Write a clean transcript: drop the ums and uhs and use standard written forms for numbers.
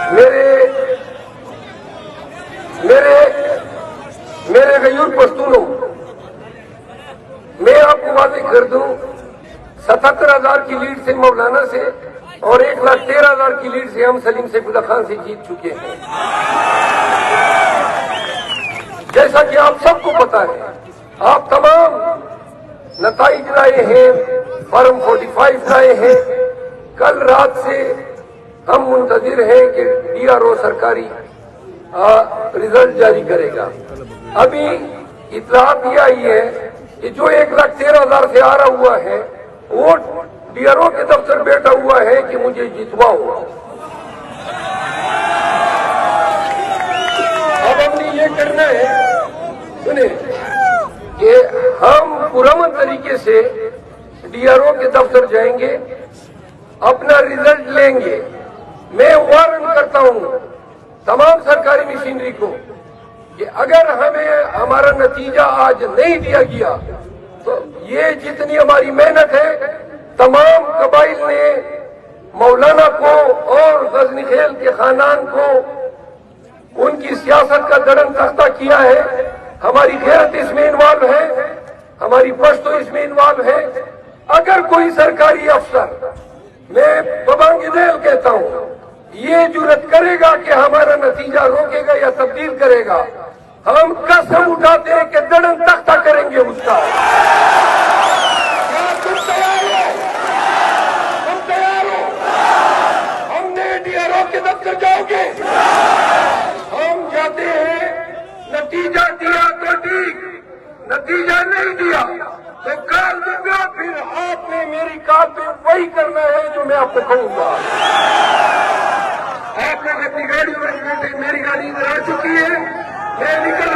मेरे गयूर पश्तूनों, मैं आपको वादे कर दूं 77,000 की लीड से मौलाना से और 1,13,000 की लीड से हम सलीम सैफुल्लाह खान से जीत चुके हैं। जैसा कि आप सबको पता है, आप तमाम नताइज लाए हैं, फॉर्म 45 लाए हैं। कल रात से हम मुंतजिर हैं कि DRO सरकारी रिजल्ट जारी करेगा। अभी इत्तलात ये आई है कि जो 1,13,000 से आ रहा हुआ है वो DRO के दफ्तर बैठा हुआ है कि मुझे जितवाओ। अब हमने ये करना है, सुने, कि हम पुरअमन तरीके से DRO के दफ्तर जाएंगे, अपना रिजल्ट लेंगे। मैं वारन करता हूं तमाम सरकारी मशीनरी को कि अगर हमें हमारा नतीजा आज नहीं दिया गया तो ये जितनी हमारी मेहनत है, तमाम कबाइल ने मौलाना को और गजनी खेल के खानदान को उनकी सियासत का दड़न तख्ता किया है। हमारी गैरत इसमें इन्वॉल्व है, हमारी पश्तो इसमें इन्वॉल्व है। अगर कोई सरकारी अफसर, मैं बबांगिदेल कहता हूं, ये जुर्रत करेगा कि हमारा नतीजा रोकेगा या तब्दील करेगा, हम कसम उठाते हैं कि दड़न तख्ता करेंगे उसका। क्या तुम तैयार हो? तुम तैयार हो? हमने DRO के दफ्तर जाओगे, हम जाते हैं। नतीजा दिया तो ठीक, नतीजा नहीं दिया तो काल दूंगा, फिर आपने मेरी काल पे वही करना है जो मैं आपको कहूंगा। आप लोग अपनी गाड़ियों में बैठे, मेरी गाड़ी इधर आ चुकी है, मैं निकल